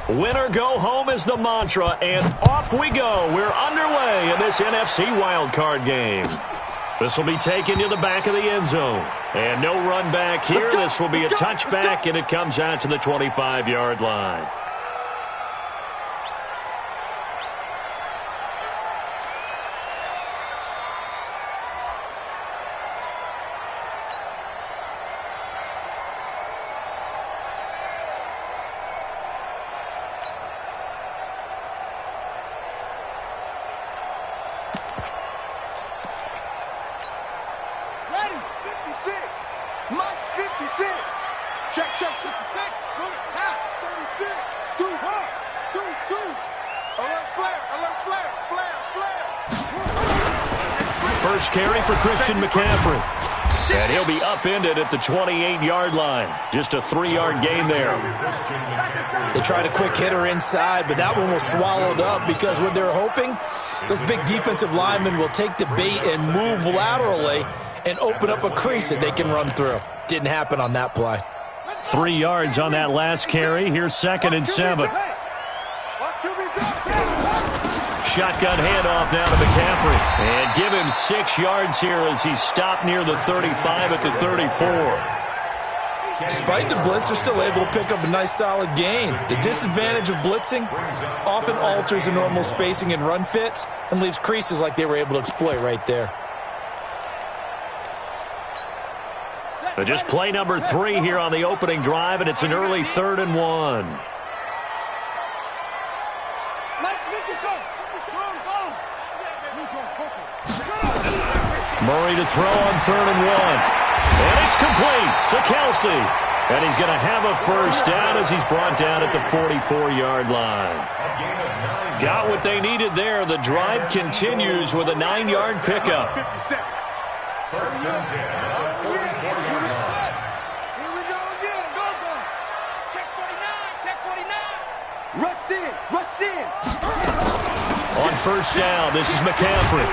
Win or go home is the mantra, and off we go. We're underway in this NFC wildcard game. This will be taken to the back of the end zone. And no run back here. This will be a touchback, and it comes out to the 25-yard line. First carry for Christian McCaffrey. And he'll be upended at the 28-yard line. Just a 3-yard gain there. They tried a quick hitter inside, but that one was swallowed up because what they're hoping, those big defensive linemen will take the bait and move laterally and open up a crease that they can run through. Didn't happen on that play. 3 yards on that last carry. Here's 2nd and 7. Shotgun handoff now to McCaffrey. And give him 6 yards here as he's stopped near the 35 at the 34. Despite the blitz, they're still able to pick up a nice solid gain. The disadvantage of blitzing often alters the normal spacing and run fits and leaves creases like they were able to exploit right there. So just play number 3 here on the opening drive, and it's an early 3rd and 1. Murray to throw on 3rd and 1. And it's complete to Kelsey. And he's going to have a first down as he's brought down at the 44-yard line. Got what they needed there. The drive continues with a 9-yard pickup. On first down, this is McCaffrey.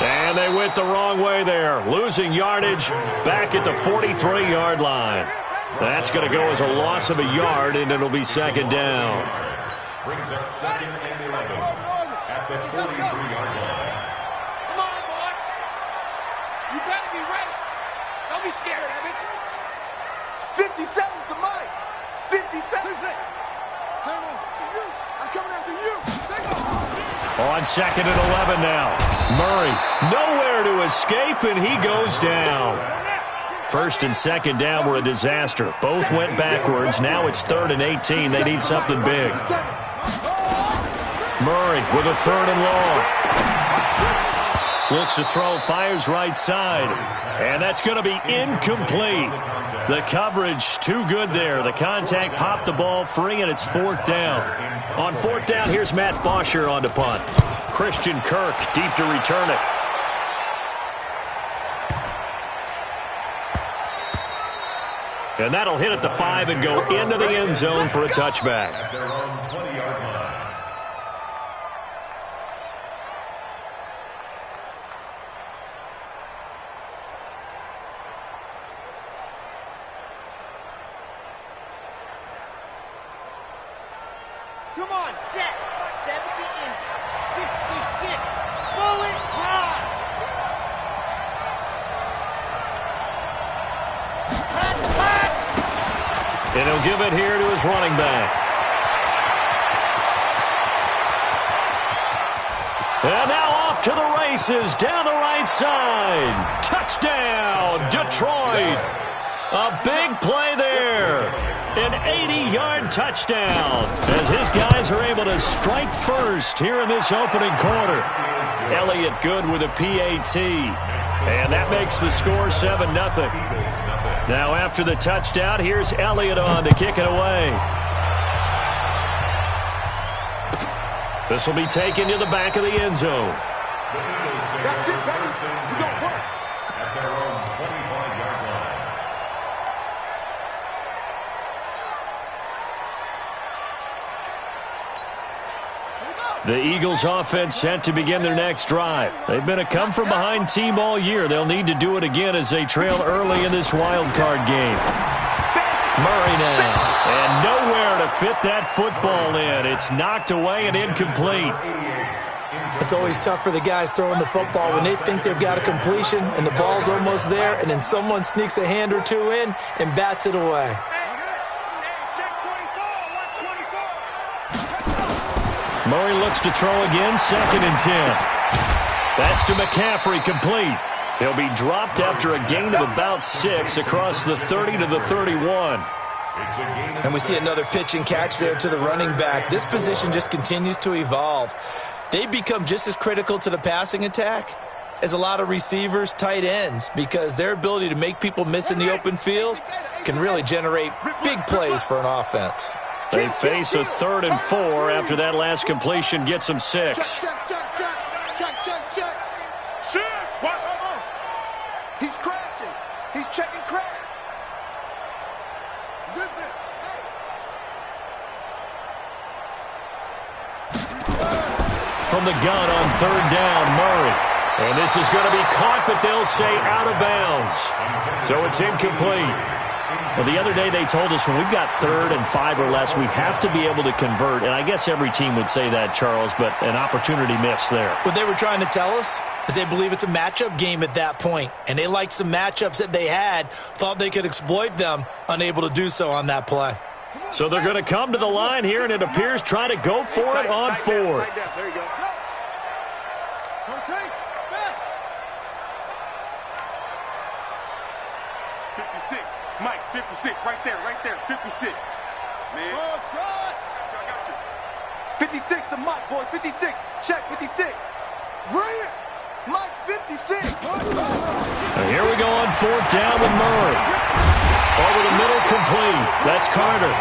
And they went the wrong way there, losing yardage back at the 43-yard line. That's going to go as a loss of a yard, and it'll be 2nd down. Brings up 2nd and 11 at the 43-yard line. Come on, boy. You better be ready. Don't be scared of it. 57's the mic. 57. I'm coming after you. On 2nd and 11 now. Murray nowhere to escape, and he goes down. 1st and 2nd down were a disaster. Both went backwards. Now it's 3rd and 18. They need something big. Murray with a 3rd and long. Looks to throw, fires right side. And that's going to be incomplete. The coverage too good there. The contact popped the ball free, and it's 4th down. On 4th down, here's Matt Bosher on to punt. Christian Kirk deep to return it. And that'll hit at the 5 and go into the end zone for a touchback. At their own 20-yard line. Come on, set. 70 and 66. Bullet drive. And he'll give it here to his running back. And now off to the races down the right side. Touchdown, Detroit. A big play there. An 80-yard touchdown as his guys are able to strike first here in this opening quarter. Elliott good with a PAT. And that makes the score 7-0. Now after the touchdown, here's Elliott on to kick it away. This will be taken to the back of the end zone. That's it, baby. You don't work. At their own 25-yard line. The Eagles offense set to begin their next drive. They've been a come-from-behind team all year. They'll need to do it again as they trail early in this wild card game. Murray now. And nowhere to fit that football in. It's knocked away and incomplete. It's always tough for the guys throwing the football when they think they've got a completion and the ball's almost there, and then someone sneaks a hand or two in and bats it away. Murray looks to throw again, 2nd and 10. That's to McCaffrey, complete. He'll be dropped after a gain of about 6 across the 30 to the 31. And we see another pitch and catch there to the running back. This position just continues to evolve. They become just as critical to the passing attack as a lot of receivers, tight ends, because their ability to make people miss in the open field can really generate big plays for an offense. They face a 3rd and 4 after that last completion gets them 6. Check. He's crashing. He's checking crash. Zip it. From the gun on 3rd down, Murray. And this is going to be caught, but they'll say out of bounds. So it's incomplete. Well, the other day they told us when we've got 3rd and 5 or less, we have to be able to convert. And I guess every team would say that, Charles, but an opportunity missed there. What they were trying to tell us is they believe it's a matchup game at that point. And they liked some matchups that they had, thought they could exploit them, unable to do so on that play. So they're going to come to the line here, and it appears try to go for it on 4th. There you go. Rotate. Back. 56. Mike, 56. Right there. 56. Man. Oh, try. I got you. 56 to Mike, boys. 56. Check 56. Bring it. Mike, 56. And here we go on 4th down with Murray. Over the middle, complete. That's Carter.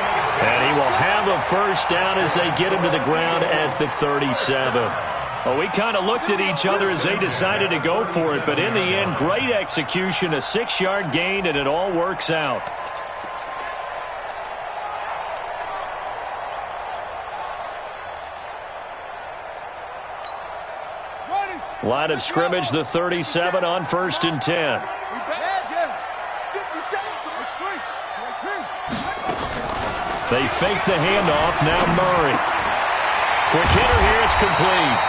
And he will have a 1st down as they get him to the ground at the 37. Well, we kind of looked at each other as they decided to go for it, but in the end, great execution, a 6-yard gain, and it all works out. Line of scrimmage, the 37 on 1st and 10. They fake the handoff. Now Murray. Quick hitter here. It's complete.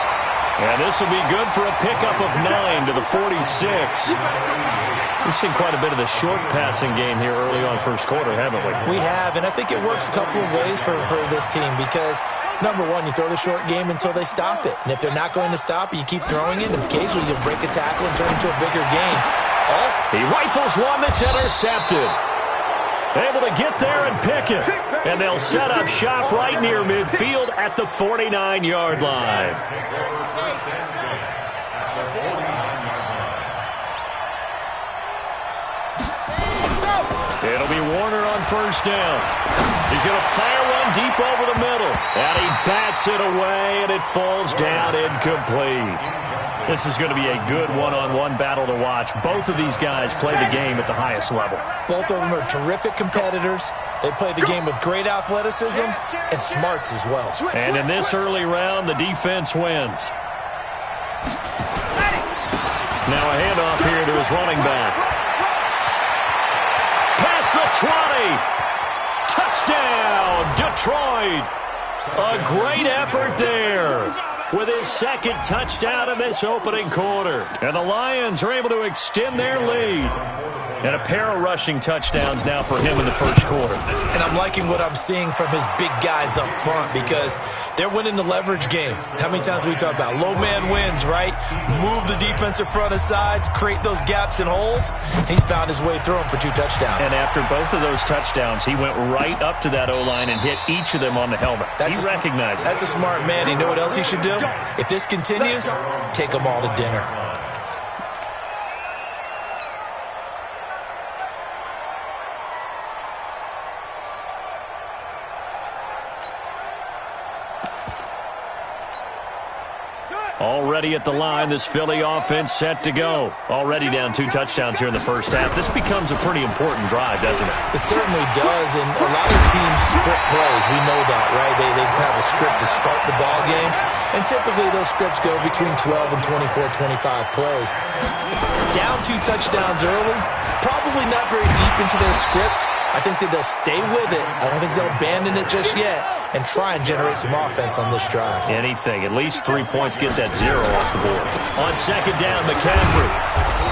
And this will be good for a pickup of 9 to the 46. We've seen quite a bit of the short passing game here early on 1st quarter, haven't we? We have, and I think it works a couple of ways for this team because, number one, you throw the short game until they stop it. And if they're not going to stop it, you keep throwing it, and occasionally you'll break a tackle and turn it into a bigger gain. He rifles one that's intercepted. Able to get there and pick it. And they'll set up shop right near midfield at the 49-yard line. It'll be Warner on 1st down. He's going to fire one deep over the middle. And he bats it away, and it falls down incomplete. This is going to be a good one-on-one battle to watch. Both of these guys play the game at the highest level. Both of them are terrific competitors. They play the game with great athleticism and smarts as well. And in this early round, the defense wins. Now a handoff here to his running back. Past the 20. Touchdown, Detroit. A great effort there with his 2nd touchdown in this opening quarter. And the Lions are able to extend their lead. And a pair of rushing touchdowns now for him in the 1st quarter. And I'm liking what I'm seeing from his big guys up front because they're winning the leverage game. How many times we talk about low man wins, right? Move the defensive front aside, create those gaps and holes. He's found his way through them for 2 touchdowns. And after both of those touchdowns, he went right up to that O-line and hit each of them on the helmet. He recognized it. That's a smart man. You know what else he should do? If this continues, take them all to dinner. Already at the line, this Philly offense set to go. Already down 2 touchdowns here in the 1st half. This becomes a pretty important drive, doesn't it? It certainly does, and a lot of teams script plays. We know that, right? They have a script to start the ball game, and typically those scripts go between 12 and 24, 25 plays. Down 2 touchdowns early, probably not very deep into their script, I think that they'll stay with it. I don't think they'll abandon it just yet and try and generate some offense on this drive. Anything. At least 3 points, get that 0 off the board. On second down, McCaffrey.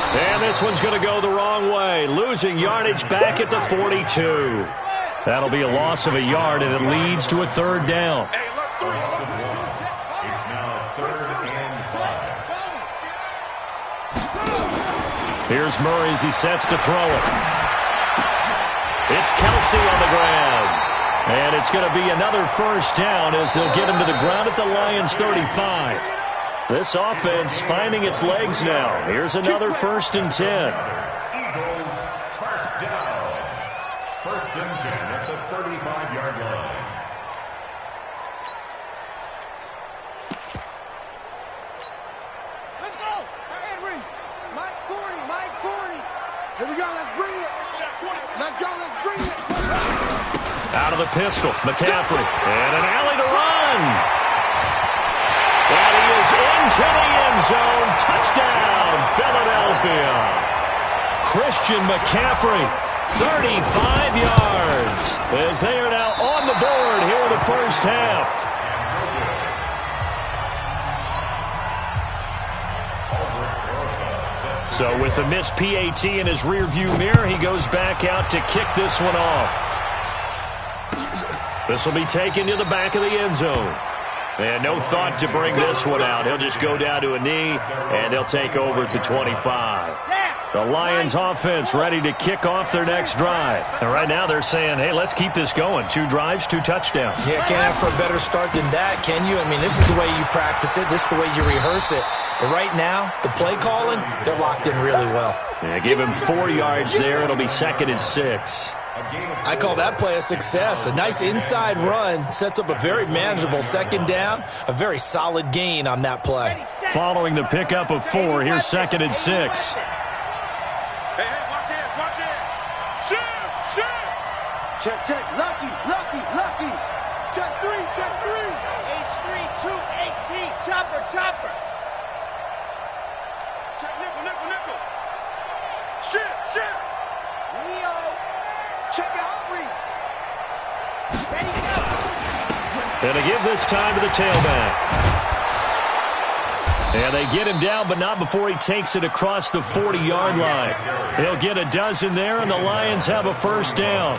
And this one's going to go the wrong way. Losing yardage back at the 42. That'll be a loss of a yard, and it leads to a third down. It's now 3rd and 5. Here's Murray as he sets to throw it. It's Kelsey on the ground. And it's going to be another first down as they'll get him to the ground at the Lions' 35. This offense finding its legs now. Here's another 1st and 10. Eagles, first down. 1st and 10 at the 35-yard line. Let's go. Henry. Mike 40. Mike 40. Here we go. Let's bring it. Let's go. Let's bring it. Out of the pistol, McCaffrey. And an alley to run. And he is into the end zone. Touchdown, Philadelphia. Christian McCaffrey, 35 yards. As they are now on the board here in the first half. So with a missed PAT in his rearview mirror, he goes back out to kick this one off. This will be taken to the back of the end zone. And no thought to bring this one out. He'll just go down to a knee, and they'll take over at the 25. The Lions offense ready to kick off their next drive. And right now they're saying, hey, let's keep this going. 2 drives, 2 touchdowns. Yeah, can't ask for a better start than that, can you? I mean, this is the way you practice it. This is the way you rehearse it. But right now, the play calling, they're locked in really well. Yeah, give him 4 yards there. It'll be 2nd and 6. I call that play a success. A nice inside run sets up a very manageable 2nd down. A very solid gain on that play. Following the pickup of 4, here's 2nd and 6. Hey, watch it. Watch it. Shoot. Shoot. Check. Lucky. Check 3. H3, 218. Chopper. Check nickel. Shit. Leo. Check out Reed. Ready, go. And they give this time to the tailback. And they get him down, but not before he takes it across the 40-yard line. He'll get a dozen there, and the Lions have a first down.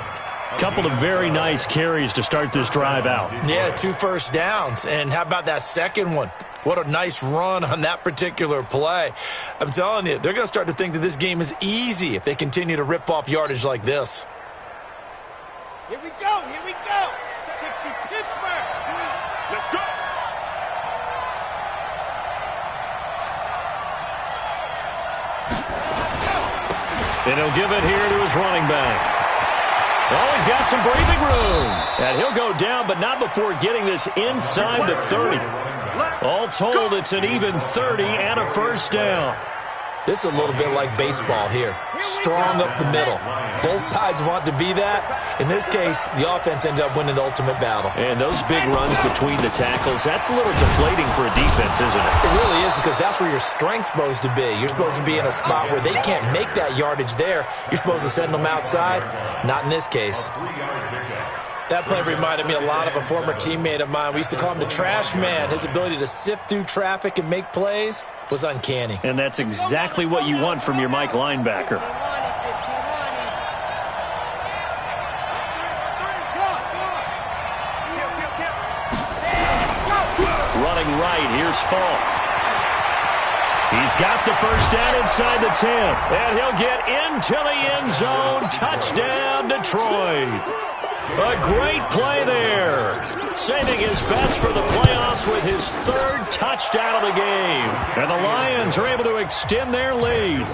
Couple of very nice carries to start this drive out. Yeah, 2 first downs. And how about that second one? What a nice run on that particular play. I'm telling you, they're going to start to think that this game is easy if they continue to rip off yardage like this. Here we go. 60 Pittsburgh. Let's go. And he'll give it here to his running back. Oh, he's got some breathing room. And he'll go down, but not before getting this inside the 30. All told, it's an even 30 and a first down. This is a little bit like baseball here. Strong up the middle. Both sides want to be that. In this case, the offense ended up winning the ultimate battle. And those big runs between the tackles, that's a little deflating for a defense, isn't it? It really is, because that's where your strength's supposed to be. You're supposed to be in a spot where they can't make that yardage there. You're supposed to send them outside. Not in this case. That play reminded me a lot of a former teammate of mine. We used to call him the trash man. His ability to sift through traffic and make plays was uncanny. And that's exactly what you want from your Mike linebacker. Running right, here's Falk. He's got the first down inside the 10. And he'll get into the end zone. Touchdown, Detroit. A great play there. Saving his best for the playoffs with his 3rd touchdown of the game. And the Lions are able to extend their lead.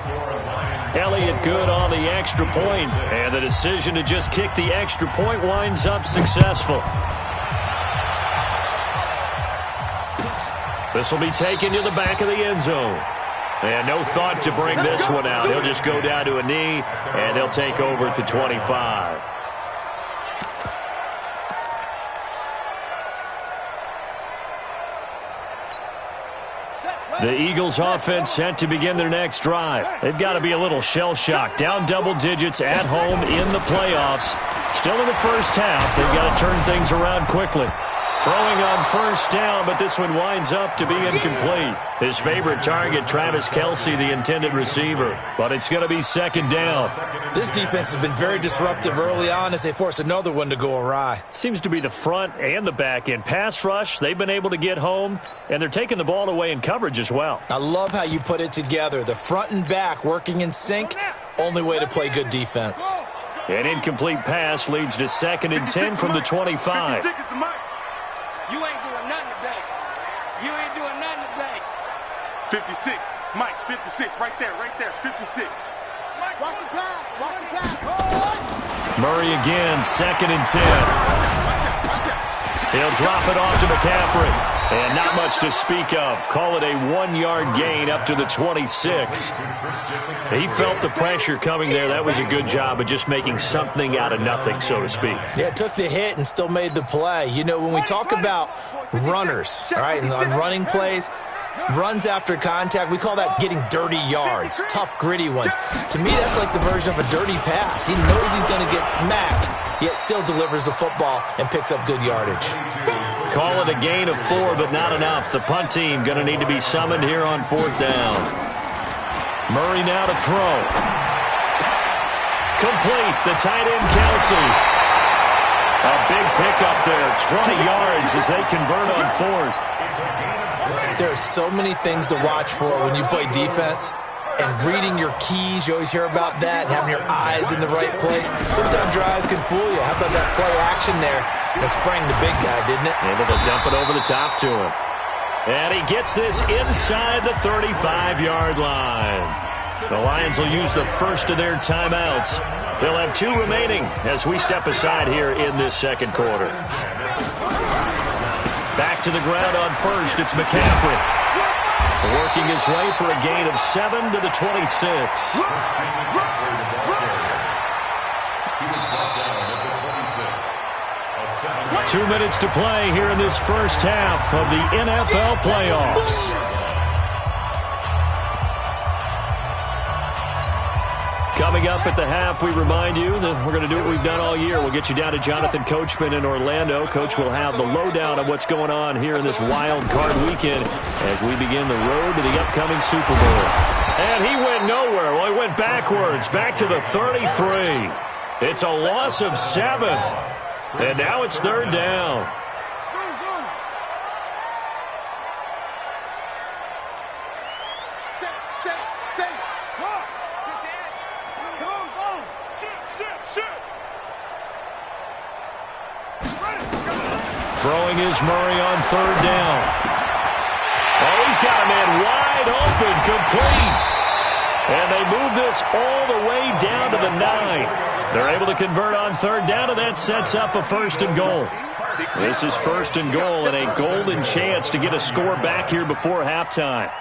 Elliott good on the extra point. And the decision to just kick the extra point winds up successful. This will be taken to the back of the end zone. And no thought to bring this one out. He'll just go down to a knee, and they'll take over at the 25. The Eagles offense set to begin their next drive. They've got to be a little shell-shocked. Down double digits at home in the playoffs. Still in the first half. They've got to turn things around quickly. Throwing on first down, but this one winds up to be incomplete. His favorite target, Travis Kelce, the intended receiver. But it's going to be second down. This defense has been very disruptive early on as they force another one to go awry. Seems to be the front and the back end. Pass rush, they've been able to get home, and they're taking the ball away in coverage as well. I love how you put it together. The front and back working in sync, only way to play good defense. An incomplete pass leads to second and 10 from the 25. You ain't doing nothing today. You ain't doing nothing today. 56. Mike, 56. Right there, 56. Mike, Watch the pass. Murray again, second and 10. He'll drop it off to McCaffrey. And not much to speak of. Call it a 1-yard gain up to the 26. He felt the pressure coming there. That was a good job of just making something out of nothing, so to speak. Yeah, took the hit and still made the play. You know, when we talk about runners, all right, and on running plays, runs after contact, we call that getting dirty yards, tough, gritty ones. To me, that's like the version of a dirty pass. He knows he's going to get smacked, yet still delivers the football and picks up good yardage. Call it a gain of 4, but not enough. The punt team going to need to be summoned here on fourth down. Murray now to throw. Complete. The tight end, Kelce. A big pickup there. 20 yards as they convert on fourth. There are so many things to watch for when you play defense. And reading your keys, you always hear about that, and having your eyes in the right place. Sometimes your eyes can fool you. How about that play action there? That sprang the big guy, didn't it? Able to dump it over the top to him. And he gets this inside the 35-yard line. The Lions will use the first of their timeouts. They'll have 2 remaining as we step aside here in this second quarter. Back to the ground on first, it's McCaffrey. Working his way for a gain of 7 to the 26. 2 minutes to play here in this first half of the NFL playoffs. Coming up at the half, we remind you that we're going to do what we've done all year. We'll get you down to Jonathan Coachman in Orlando. Coach will have the lowdown of what's going on here in this wild card weekend as we begin the road to the upcoming Super Bowl. And he went nowhere. Well, he went backwards, back to the 33. It's a loss of 7. And now it's third down. Throwing is Murray on third down. Oh, he's got a man wide open, complete. And they move this all the way down to the 9. They're able to convert on third down, and that sets up a first and goal. This is first and goal and a golden chance to get a score back here before halftime.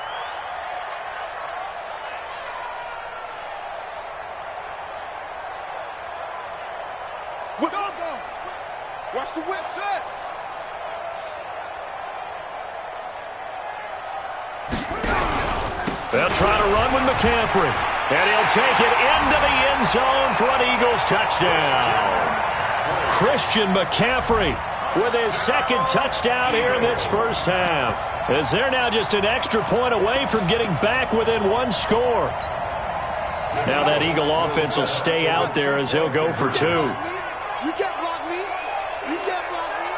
Watch the whip, set. They'll try to run with McCaffrey. And he'll take it into the end zone for an Eagles touchdown. Christian McCaffrey with his second touchdown here in this first half. As they're now just an extra point away from getting back within 1 score. Now that Eagle offense will stay out there as they'll go for 2. You can't block me. You can't block me.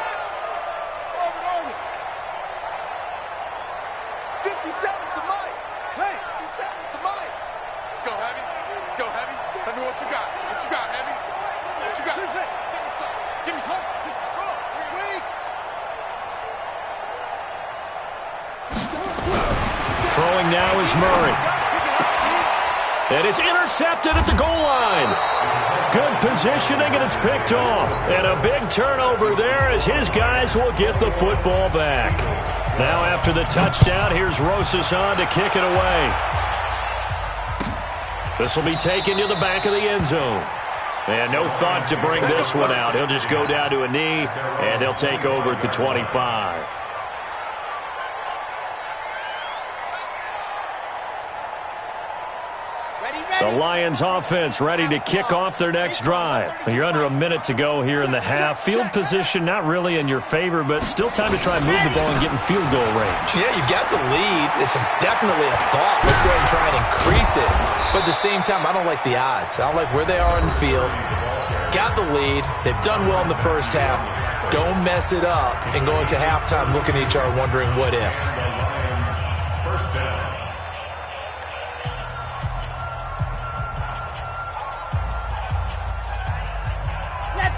Over. 57's the mic. Hey, 57's the mic. Let's go, Heavy. Let's go, Heavy. Tell me what you got. What you got, Heavy? What you got? Give me some. Give me some. Throwing now is Murray. And it's intercepted at the goal line. Good positioning, and it's picked off. And a big turnover there as his guys will get the football back. Now after the touchdown, here's Rosas on to kick it away. This will be taken to the back of the end zone. And no thought to bring this one out. He'll just go down to a knee, and they'll take over at the 25. The Lions offense ready to kick off their next drive. You're under a minute to go here in the half. Field position not really in your favor, but still time to try and move the ball and get in field goal range. Yeah, you've got the lead. It's definitely a thought. Let's go ahead and try and increase it. But at the same time, I don't like the odds. I don't like where they are in the field. Got the lead. They've done well in the first half. Don't mess it up and go into halftime looking at each other wondering what if.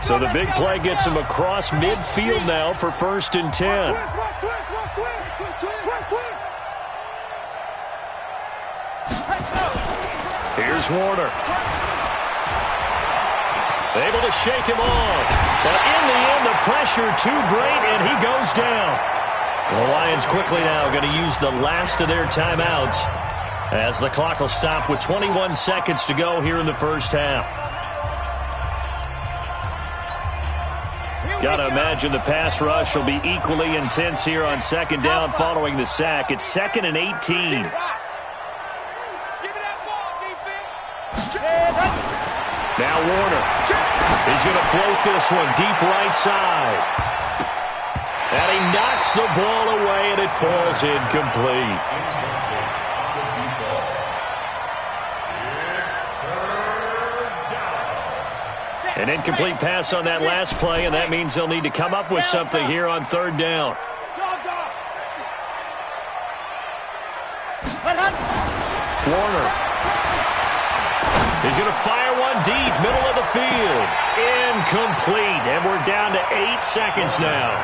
So the big play gets him across midfield now for 1st and 10. Here's Warner. Able to shake him off. But in the end, the pressure too great, and he goes down. The Lions quickly now going to use the last of their timeouts as the clock will stop with 21 seconds to go here in the first half. Got to imagine the pass rush will be equally intense here on 2nd down following the sack. It's 2nd and 18. Now Warner. He's going to float this one deep right side. And he knocks the ball away, and it falls incomplete. An incomplete pass on that last play, and that means they'll need to come up with something here on 3rd down. Warner. He's going to fire one deep, middle of the field. Incomplete, and we're down to 8 seconds now.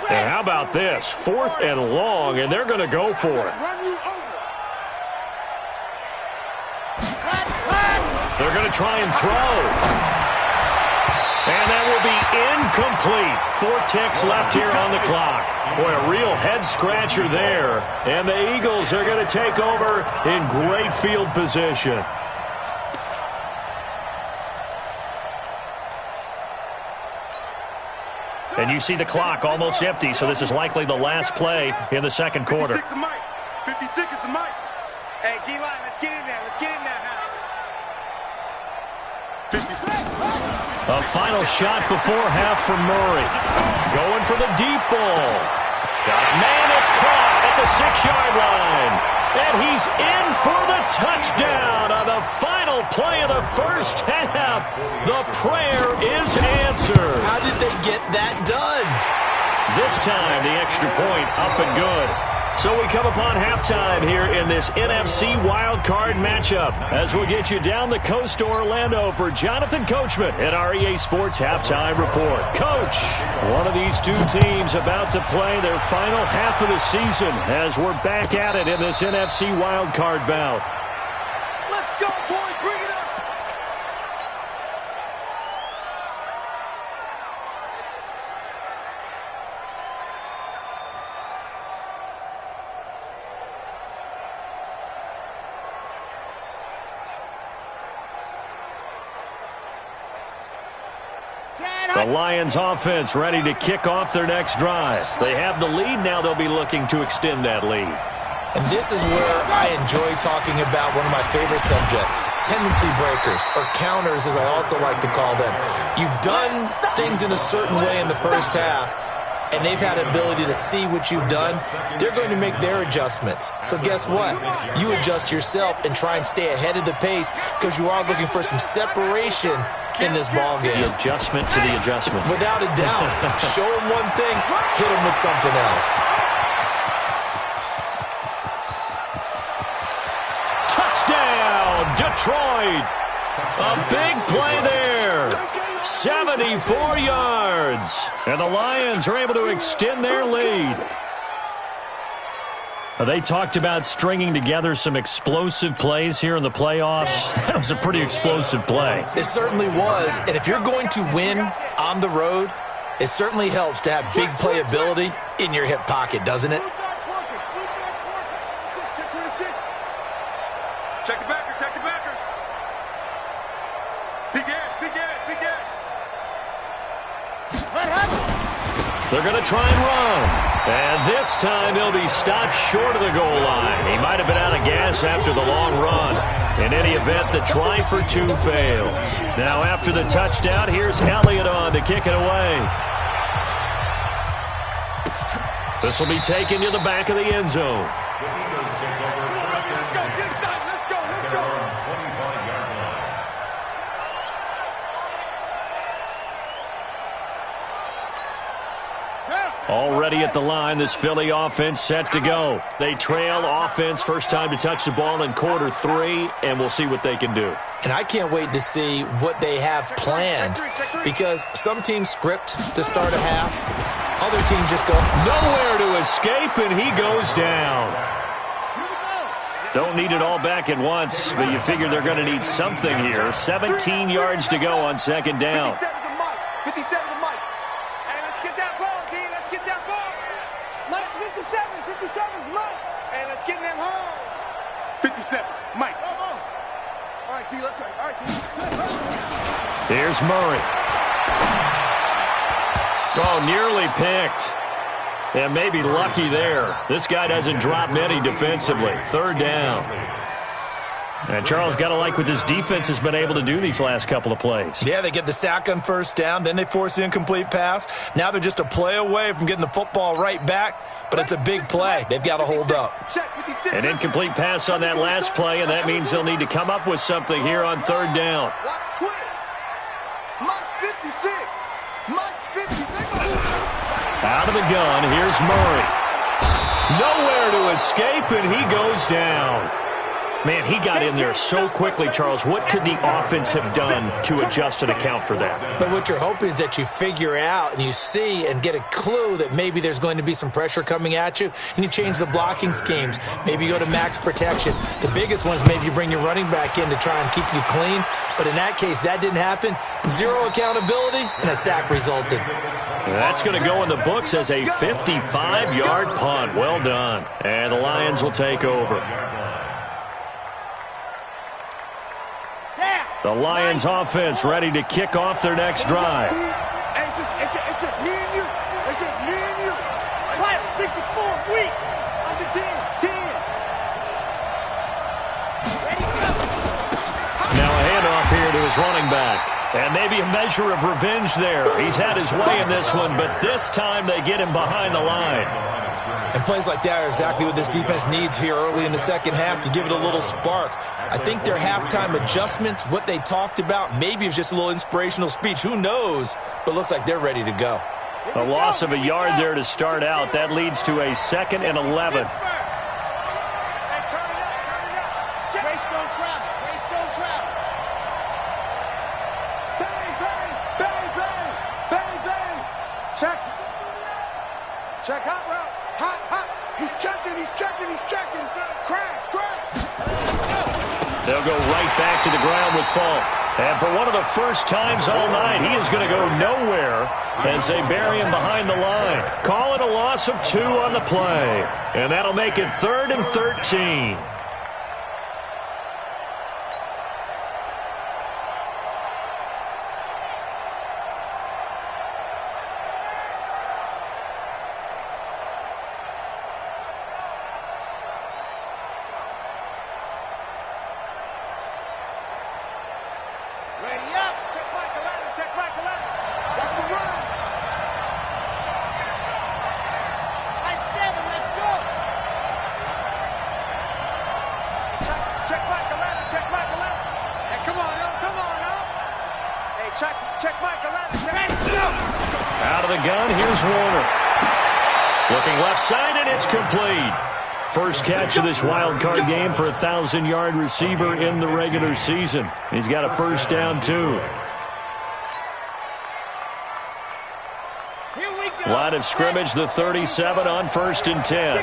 And how about this? 4th and long, and they're going to go for it. They're going to try and throw. And that will be incomplete. 4 ticks left here on the clock. Boy, a real head-scratcher there. And the Eagles are going to take over in great field position. And you see the clock almost empty, so this is likely the last play in the 2nd quarter. 56 the mic. 56 is the mic. Hey, D-line, let's get in there. Let's get in there now. 56. A final shot before half from Murray. Going for the deep ball. Got a man that's caught at the 6-yard line. And he's in for the touchdown on the final play of the first half. The prayer is answered. How did they get that done? This time, the extra point up and good. So we come upon halftime here in this NFC wildcard matchup as we'll get you down the coast to Orlando for Jonathan Coachman at our EA Sports Halftime Report. Coach, one of these two teams about to play their final half of the season as we're back at it in this NFC wildcard bout. Let's go, boys. Bring it up. The Lions offense ready to kick off their next drive. They have the lead. Now they'll be looking to extend that lead. And this is where I enjoy talking about one of my favorite subjects, tendency breakers, or counters as I also like to call them. You've done things in a certain way in the first half, and they've had the ability to see what you've done. They're going to make their adjustments. So guess what? You adjust yourself and try and stay ahead of the pace because you are looking for some separation in this ball game. The adjustment to the adjustment. Without a doubt. Show them one thing, hit them with something else. Touchdown, Detroit. A big play there. 74 yards. And the Lions are able to extend their lead. They talked about stringing together some explosive plays here in the playoffs. That was a pretty explosive play. It certainly was. And if you're going to win on the road, it certainly helps to have big playability in your hip pocket, doesn't it? Check the backer, check the backer. Big Ed. They're going to try and run. And this time he'll be stopped short of the goal line. He might have been out of gas after the long run. In any event, the try for two fails. Now after the touchdown, here's Elliott on to kick it away. This will be taken to the back of the end zone. Already at the line, this Philly offense set to go. They trail offense, first time to touch the ball in quarter 3, and we'll see what they can do. And I can't wait to see what they have planned, because some teams script to start a half. Other teams just go nowhere to escape, and he goes down. Don't need it all back at once, but you figure they're going to need something here. 17 yards to go on second down. 57 to Mike. Hey, let's get that ball, D. Let's get that ball. Mike's 57. 57's Mike. Hey, let's get in them holes. 57, Mike. All right, T, let's try. All right, T. Here's Murray. Oh, nearly picked. And maybe lucky there. This guy doesn't drop many defensively. Third down. And Charles, got to like what this defense has been able to do these last couple of plays. Yeah, they get the sack on first down, then they force the incomplete pass. Now they're just a play away from getting the football right back, but it's a big play. They've got to hold up. An incomplete pass on that last play, and that means they'll need to come up with something here on third down. Watch twins. Mike's 56. Mike's 56. Out of the gun, here's Murray. Nowhere to escape, and he goes down. Man, he got in there so quickly, Charles. What could the offense have done to adjust and account for that? But what you're hoping is that you figure out and you see and get a clue that maybe there's going to be some pressure coming at you, and you change the blocking schemes. Maybe you go to max protection. The biggest one is maybe you bring your running back in to try and keep you clean. But in that case, that didn't happen. Zero accountability, and a sack resulted. That's going to go in the books as a 55-yard punt. Well done. And the Lions will take over. The Lions offense ready to kick off their next drive. It's just me and you. It's just me and you. Right, 64th week. Under 10. Ready, go. Now a handoff here to his running back. And maybe a measure of revenge there. He's had his way in this one, but this time they get him behind the line. And plays like that are exactly what this defense needs here early in the second half to give it a little spark. I think their halftime adjustments, what they talked about, maybe it was just a little inspirational speech. Who knows? But looks like they're ready to go. A loss of a yard there to start out. That leads to a 2nd and 11. Check hot route. Hot. He's checking. Crash. They'll go right back to the ground with Falk. And for one of the first times all night, he is going to go nowhere as they bury him behind the line. Call it a loss of 2 on the play. And that'll make it 3rd and 13. Out of the gun, here's Warner. Looking left side, and it's complete. First catch of this wild card game for a 1,000-yard receiver in the regular season. He's got a first down, too. Line of scrimmage, the 37 on 1st and 10.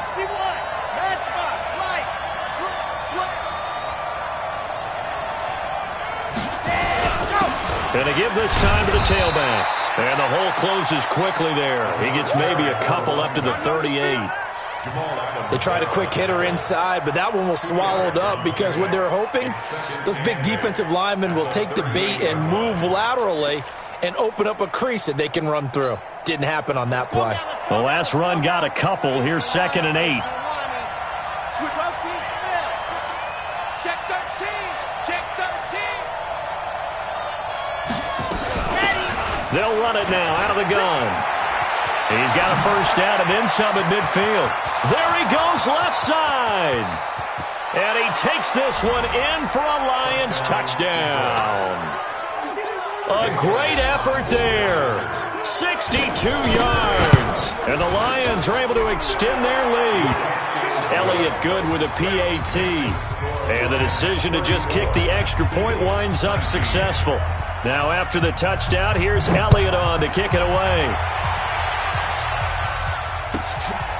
And a give this time to the tailback. And the hole closes quickly there. He gets maybe a couple up to the 38. They tried a quick hitter inside, but that one was swallowed up because what they're hoping, those big defensive linemen will take the bait and move laterally and open up a crease that they can run through. Didn't happen on that play. The last run got a couple. Here's 2nd and 8. Check 13. Check 13. They'll run it now out of the gun. He's got a first down and then some at midfield. There he goes left side. And he takes this one in for a Lions touchdown. A great effort there. 62 yards. And the Lions are able to extend their lead. Elliott good with a PAT. And the decision to just kick the extra point winds up successful. Now after the touchdown, here's Elliott on to kick it away.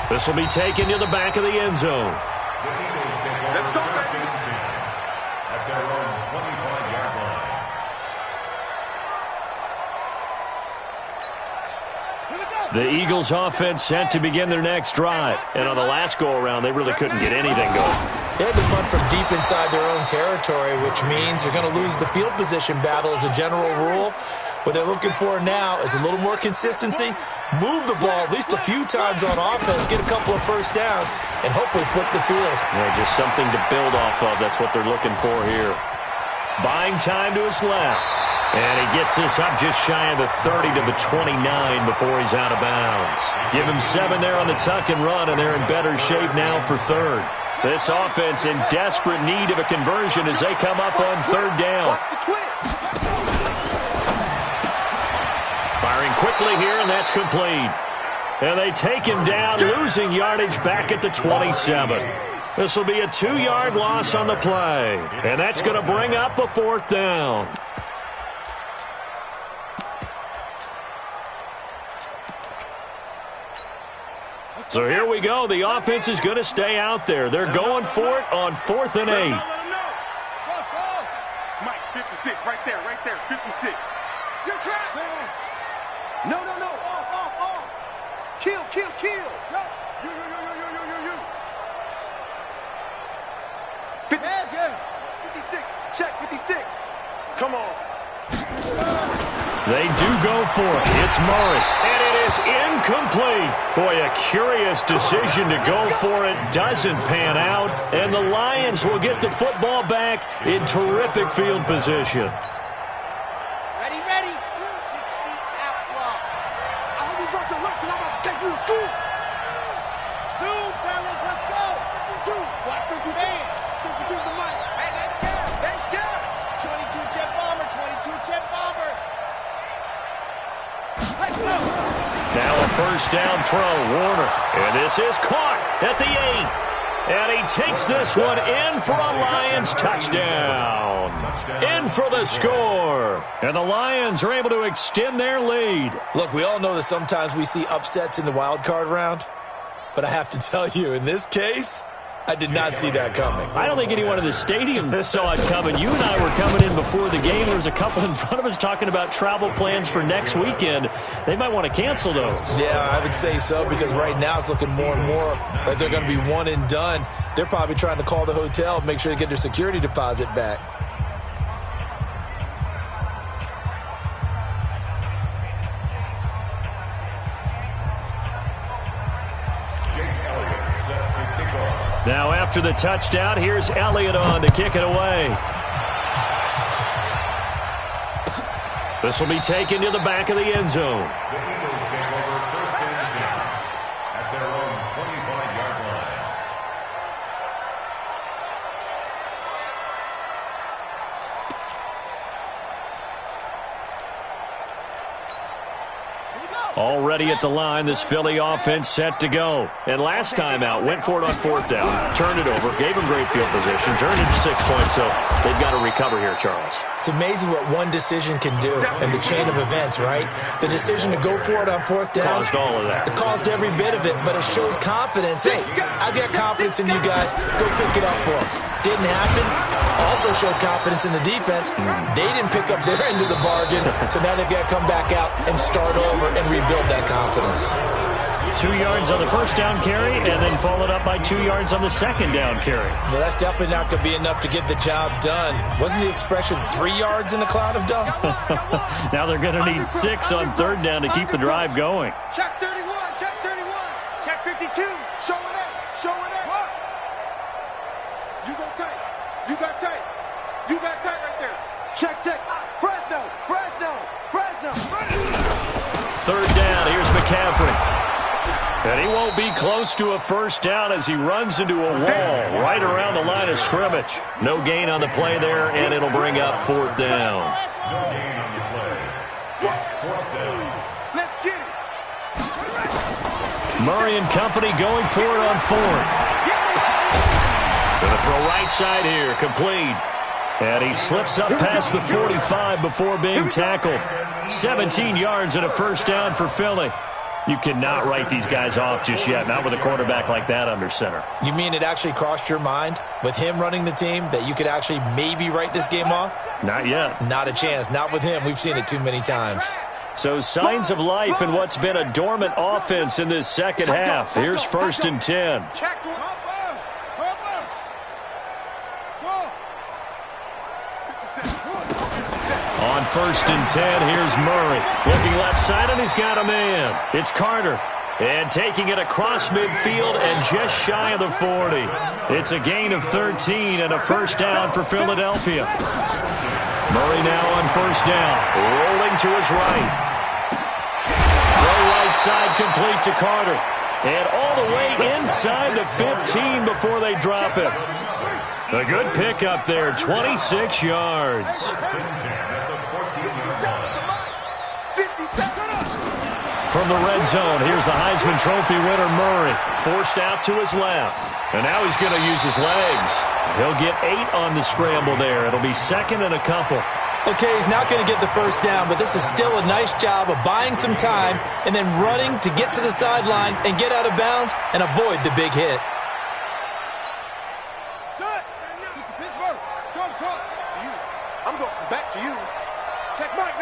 This will be taken to the back of the end zone. Let's go, baby. At their own 25-yard line. The Eagles offense set to begin their next drive. And on the last go-around, they really couldn't get anything going. They had to punt from deep inside their own territory, which means you're going to lose the field position battle as a general rule. What they're looking for now is a little more consistency, move the ball at least a few times on offense, get a couple of first downs, and hopefully flip the field. Yeah, just something to build off of. That's what they're looking for here. Buying time to his left. And he gets this up just shy of the 30 to the 29 before he's out of bounds. Give him 7 there on the tuck and run, and they're in better shape now for 3rd. This offense in desperate need of a conversion as they come up on 3rd down. Firing quickly here, and that's complete. And they take him down, losing yardage back at the 27. This will be a 2-yard loss on the play. And that's going to bring up a 4th down. So here we go. The offense is going to stay out there. They're going for it on 4th and 8. Mike, 56, right there, 56. You're trapped. No. Off. Kill. Yo. You. 56. Check, 56. Come on. They do go for it. It's Murray. And it is incomplete. Boy, a curious decision to go for it doesn't pan out. And the Lions will get the football back in terrific field position. Ready. 360 out block. I hope you brought your lunch because I'm about to take you to school. Zoom, fellas, let's go. 52. What, 52? Man, 52's the money. Hey, that's scared. 22 jet bomber, 22 jet bomber. Let's go. Now a first down throw, Warner. And this is caught at the 8. And he takes this one in for a Lions touchdown. In for the score. And the Lions are able to extend their lead. Look, we all know that sometimes we see upsets in the wild card round. But I have to tell you, in this case, I did not see that coming. I don't think anyone in the stadium saw it coming. You and I were coming in before the game. There was a couple in front of us talking about travel plans for next weekend. They might want to cancel those. Yeah, I would say so, because right now it's looking more and more like they're going to be one and done. They're probably trying to call the hotel and make sure they get their security deposit back. Now after the touchdown, here's Elliott on to kick it away. This will be taken to the back of the end zone. The Eagles take over 1st and 10 at their own 25-yard line. Already at the line, this Philly offense set to go. And last time out, went for it on 4th down, turned it over, gave them great field position, turned it to 6 points, so they've got to recover here, Charles. It's amazing what one decision can do in the chain of events, right? The decision to go for it on 4th down. Caused all of that. It caused every bit of it, but it showed confidence. Hey, I've got confidence in you guys. Go pick it up for them. Didn't happen. Also showed confidence in the defense. They didn't pick up their end of the bargain, so now they've got to come back out and start over and rebuild that confidence. 2 yards on the first down carry and then followed up by 2 yards on the second down carry. Well, that's definitely not going to be enough to get the job done. Wasn't the expression 3 yards in a cloud of dust? Now they're going to need 6 on third down to keep the drive going. Check 31, check 31, check 52, showing up, showing up. You go tight, you got tight, you got tight right there. Check, check, Fresno, Fresno, Fresno. Third down, here's McCaffrey. And he won't be close to a first down as he runs into a wall right around the line of scrimmage. No gain on the play there, and it'll bring up fourth down. No gain on the play. It's fourth down. Let's get it. Murray and company going for it on fourth. Gonna throw right side here, complete. And he slips up past the 45 before being tackled. 17 yards and a first down for Philly. You cannot write these guys off just yet, not with a quarterback like that under center. You mean it actually crossed your mind with him running the team that you could actually maybe write this game off? Not yet. Not a chance. Not with him. We've seen it too many times. So signs of life in what's been a dormant offense in this second half. Here's 1st and 10. Check one. On 1st and 10, here's Murray. Looking left side, and he's got a man. It's Carter. And taking it across midfield and just shy of the 40. It's a gain of 13 and a first down for Philadelphia. Murray now on first down. Rolling to his right. Throw right side complete to Carter. And all the way inside the 15 before they drop it. A good pickup there, 26 yards. From the red zone, here's the Heisman Trophy winner, Murray. Forced out to his left. And now he's going to use his legs. He'll get 8 on the scramble there. It'll be second and a couple. Okay, he's not going to get the first down, but this is still a nice job of buying some time and then running to get to the sideline and get out of bounds and avoid the big hit. I'm going back to you. Check Mike.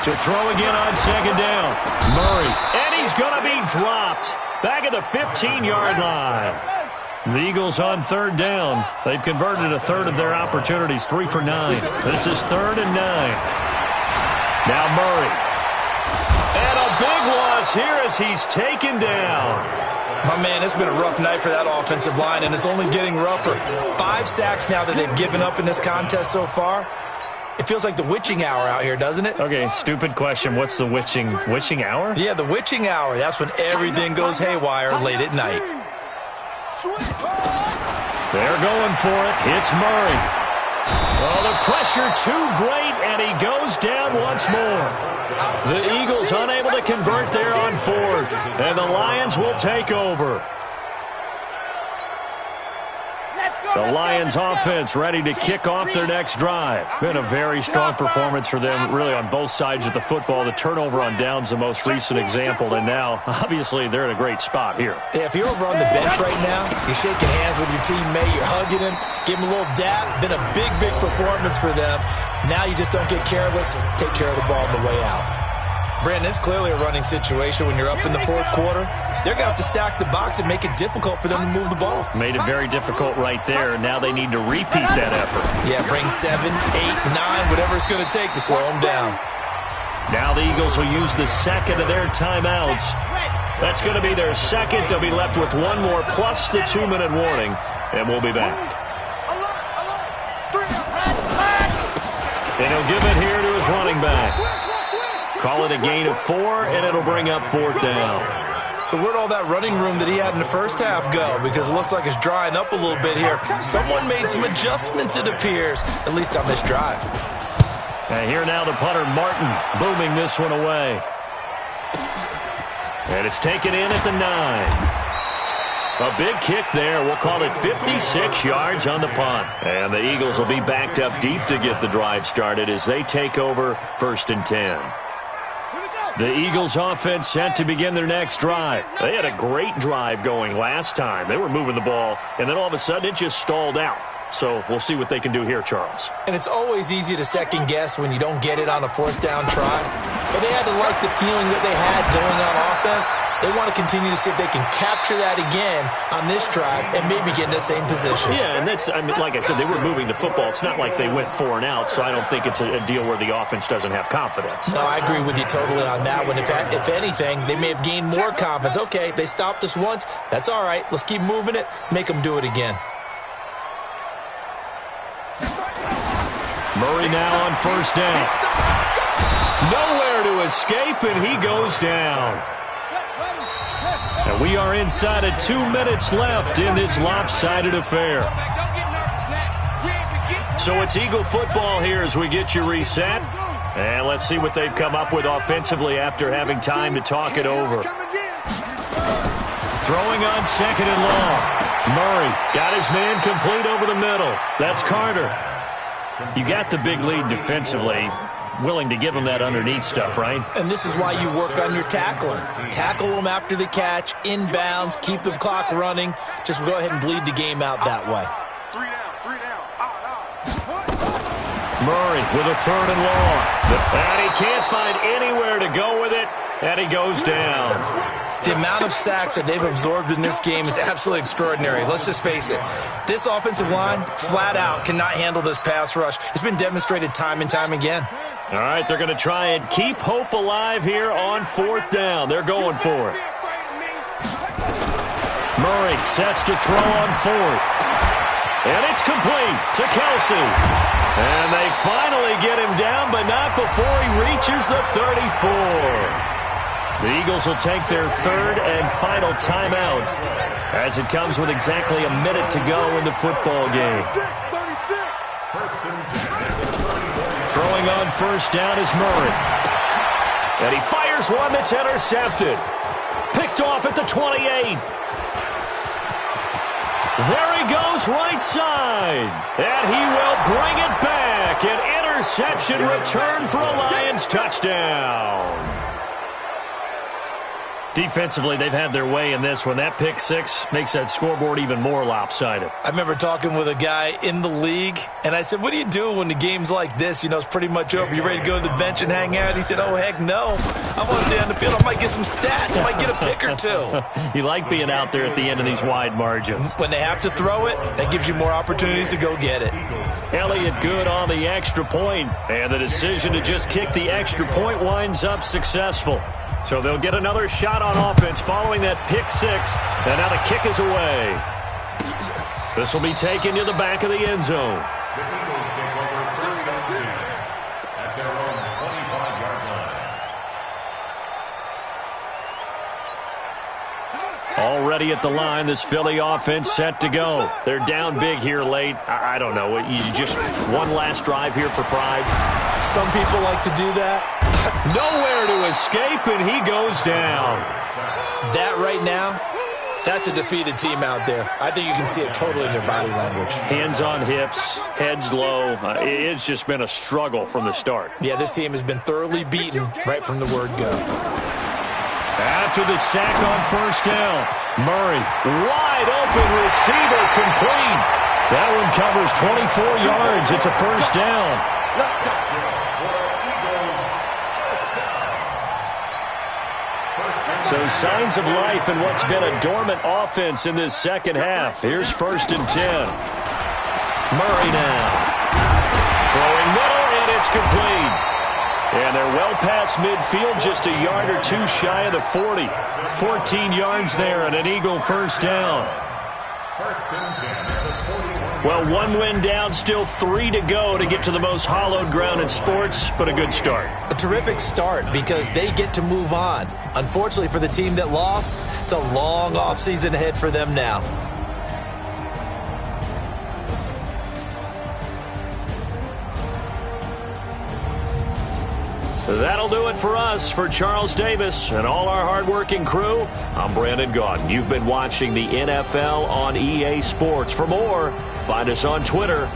To throw again on second down. Murray. And he's going to be dropped. Back at the 15-yard line. The Eagles on third down. They've converted a third of their opportunities, 3 for 9. This is 3rd and 9. Now Murray. And a big loss here as he's taken down. My man, it's been a rough night for that offensive line, and it's only getting rougher. 5 sacks now that they've given up in this contest so far. It feels like the witching hour out here, doesn't it? Okay, stupid question. What's the witching hour? Yeah, the witching hour. That's when everything goes haywire late at night. They're going for it. It's Murray. Oh, the pressure too great, and he goes down once more. The Eagles unable to convert there on 4th, and the Lions will take over. The Lions offense ready to kick off their next drive. Been a very strong performance for them, really on both sides of the football. The turnover on downs the most recent example, and now, obviously, they're in a great spot here. Yeah, if you're over on the bench right now, you're shaking hands with your teammate, you're hugging him, give him a little dap. Been a big, big performance for them. Now you just don't get careless and take care of the ball on the way out. Brandon, it's clearly a running situation when you're up in the 4th quarter. They're going to have to stack the box and make it difficult for them to move the ball. Made it very difficult right there. Now they need to repeat that effort. Yeah, bring 7, 8, 9, whatever it's going to take to slow them down. Now the Eagles will use the second of their timeouts. That's going to be their second. They'll be left with 1 more plus the 2-minute warning, and we'll be back. And he'll give it here to his running back. Call it a gain of 4, and it'll bring up 4th down. So where'd all that running room that he had in the first half go? Because it looks like it's drying up a little bit here. Someone made some adjustments, it appears, at least on this drive. And here now the punter, Martin, booming this one away. And it's taken in at the 9. A big kick there. We'll call it 56 yards on the punt. And the Eagles will be backed up deep to get the drive started as they take over 1st and 10. The Eagles offense set to begin their next drive. They had a great drive going last time. They were moving the ball, and then all of a sudden it just stalled out. So we'll see what they can do here, Charles. And it's always easy to second guess when you don't get it on a fourth down try. But they had to like the feeling that they had going on offense. They want to continue to see if they can capture that again on this drive and maybe get in the same position. Yeah, and that's, I mean, like I said, they were moving the football. It's not like they went 4 and out, so I don't think it's a deal where the offense doesn't have confidence. No, I agree with you totally on that one. If anything, they may have gained more confidence. Okay, they stopped us once. That's all right. Let's keep moving it. Make them do it again. Murray now on first down. Nowhere to escape, and he goes down. And we are inside of 2 minutes left in this lopsided affair. So it's Eagle football here as we get you reset. And let's see what they've come up with offensively after having time to talk it over. Throwing on second and long. Murray got his man complete over the middle. That's Carter. You got the big lead defensively. Willing to give them that underneath stuff, right? And this is why you work on your tackling. Tackle them after the catch, inbounds, keep the clock running. Just go ahead and bleed the game out that way. 3 down. Murray with a third and long. And he can't find anywhere to go with it, and he goes down. The amount of sacks that they've absorbed in this game is absolutely extraordinary. Let's just face it. This offensive line, flat out, cannot handle this pass rush. It's been demonstrated time and time again. All right, they're going to try and keep hope alive here on fourth down. They're going for it. Murray sets to throw on fourth. And it's complete to Kelsey. And they finally get him down, but not before he reaches the 34. The Eagles will take their third and final timeout as it comes with exactly a minute to go in the football game. Throwing on first down is Murray. And he fires one that's intercepted. Picked off at the 28. There he goes right side. And he will bring it back. An interception return for a Lions touchdown. Defensively, they've had their way in this one. That pick six makes that scoreboard even more lopsided. I remember talking with a guy in the league, and I said, what do you do when the game's like this? You know, it's pretty much over. You ready to go to the bench and hang out? He said, oh, heck no. I want to stay on the field. I might get some stats. I might get a pick or two. You like being out there at the end of these wide margins. When they have to throw it, that gives you more opportunities to go get it. Elliott good on the extra point, and the decision to just kick the extra point winds up successful. So they'll get another shot on offense following that pick six. And now the kick is away. This will be taken to the back of the end zone. The Eagles take over 3rd and 10 at their own 25-yard line. Already at the line, this Philly offense set to go. They're down big here late. I don't know. You just one last drive here for pride. Some people like to do that. Nowhere to escape, and he goes down. That right now, that's a defeated team out there. I think you can see it totally in their body language. Hands on hips, heads low. It's just been a struggle from the start. Yeah, this team has been thoroughly beaten right from the word go. After the sack on first down, Murray, wide open receiver, complete. That one covers 24 yards. It's a first down. So signs of life in what's been a dormant offense in this second half. Here's 1st and 10. Murray now. Throwing middle, and it's complete. And they're well past midfield, just a yard or two shy of the 40. 14 yards there and an Eagle first down. 1st and 10 at the 41. Well, one win down, still 3 to go to get to the most hallowed ground in sports, but a good start. A terrific start because they get to move on. Unfortunately for the team that lost, it's a long offseason ahead for them now. That'll do it for us. For Charles Davis and all our hardworking crew, I'm Brandon Gaudin. You've been watching the NFL on EA Sports. For more, find us on Twitter